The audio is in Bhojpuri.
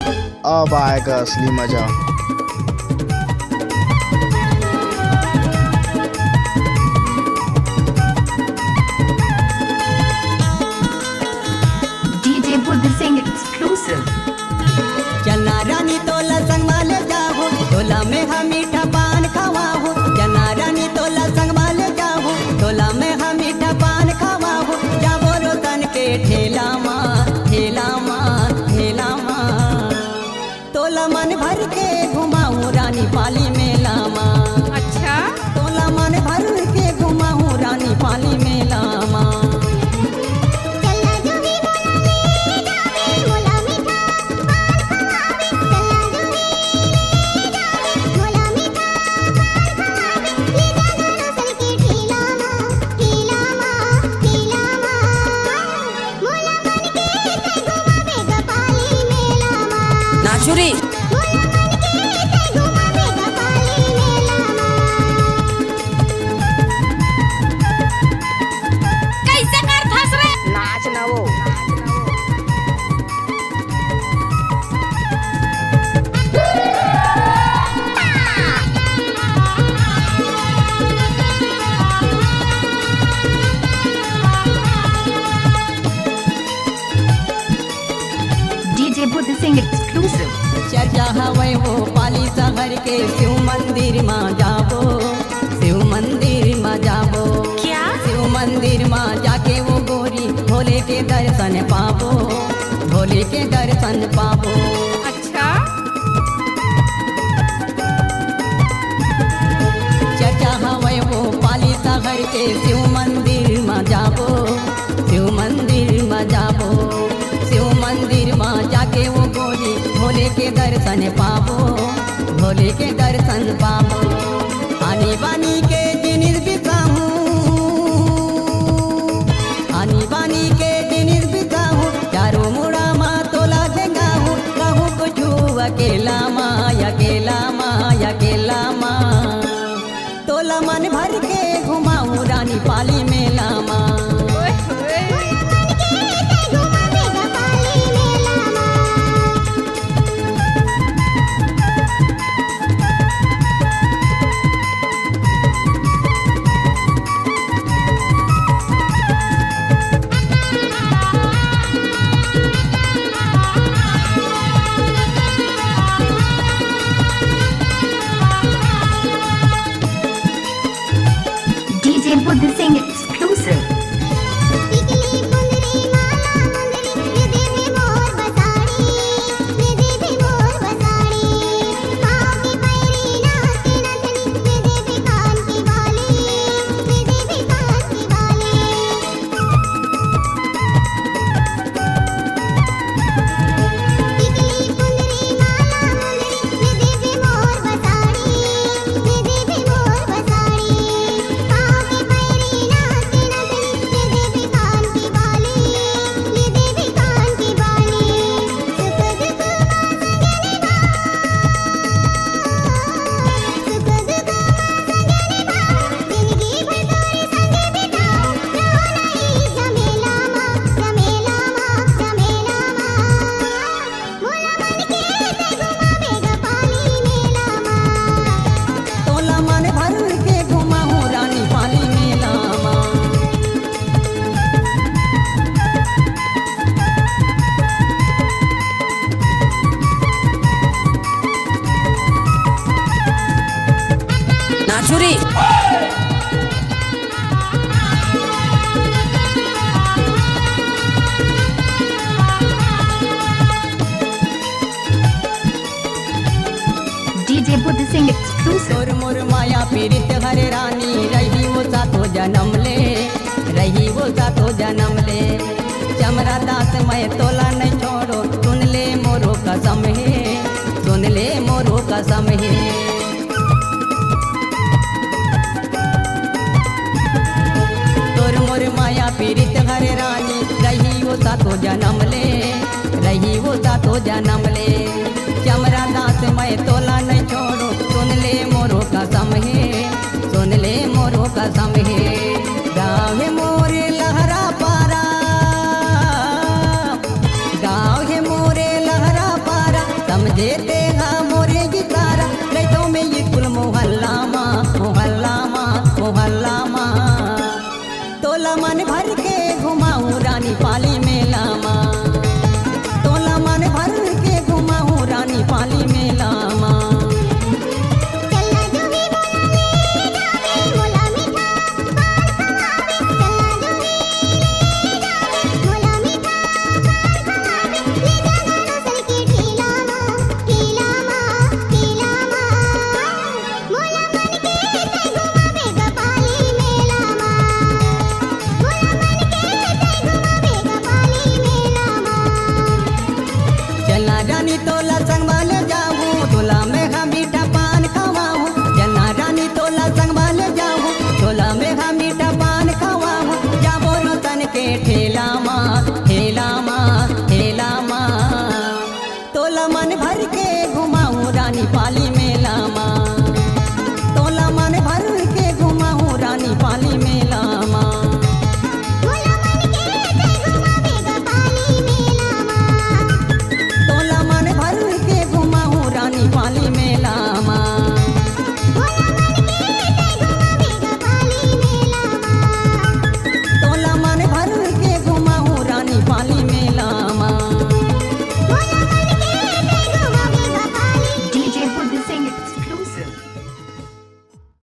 अब आएगा असली मजा। DJ Buddha Singh exclusive. चलना रानी तोला संग माले जाओ, तोला में हम मीठा पान खवाओ। चलना रानी तोला संग माले जाओ, तोला में हम मीठा पान खवाओ। जाबो रोतन के ठेला माँ, ठेला माँ, ठेला माँ। तोला मन भर के घुमाऊं रानी पाली मेला माँ। अच्छा, तोला मन भर के घुमाऊं रानी पाली मेला माँ। नाचुरी कैसे कर फंस रे नाच ना वो। DJ Buddha Singh exclusive. चर्चा हवै वो पाली शहर के शिव मंदिर माँ जाबो, शिव मंदिर माँ जाबो। क्या शिव मंदिर माँ जाके वो गोरी भोले के दर्शन पाबो, भोले के दर्शन पाबो। अच्छा चर्चा हवै वो पाली शहर के शिव मंदिर माँ जाबो, शिव मंदिर माँ जाबो। शिव मंदिर माँ जाके वो गोरी भोले के दर्शन पाबो, भोले के दर्शन पाबो। आनी बानी के जिनिस बिकाहूँ, आनी बानी के जिनिस बिकाहूँ। चारों मुड़ा माँ तोला देंगाहूँ, कहूँ कुछ अकेला माँ, अकेला माँ, अकेला माँ। तोला मन भर के घुमाऊं रानी पाली मेला माँ। ओए होए DJ Buddha Singh exclusive. तोला मन भर के घुमाऊं रानी पाली मेला माँ। नाचुरी DJ Buddha Singh exclusive. तोर मोर माया पीड़ित हरे रानी, रही वो सातो जन्म ले, रही वो सातो जन्म ले। चमरा दास मैं तोला नहीं छोड़ो, सुन ले मोरो कसम है, सुन ले मोरो कसम है। तोर मोर माया पीड़ित हरे रानी, रही वो सातो जन्म ले, रही वो सातो जन्म ले। चमरा दास मैं तोला नहीं छोड़ो, सुन ले मोरो कसम है, सुन ले मोरो कसम है। गाँव है मोरे लहरा पारा, गाँव है मोरे लहरा पारा। बजेते हाँ मोरे गिटारा रैतो में ये कुल मोहल्ला माँ तोला मन भर के घुमाऊं रानी पाली मेला माँ तोला मन भर के घुमाऊं रानी पाली मेला माँ चला रानी तोला संग वाले जाऊं तोला में हम मीठा पान खवाऊं चला रानी तोला संग वाले जाऊं तोला में हम मीठा पान खवाऊं जाबो रोतन के ठेला माँ तोला मन भर के घुमाऊं रानी पाली में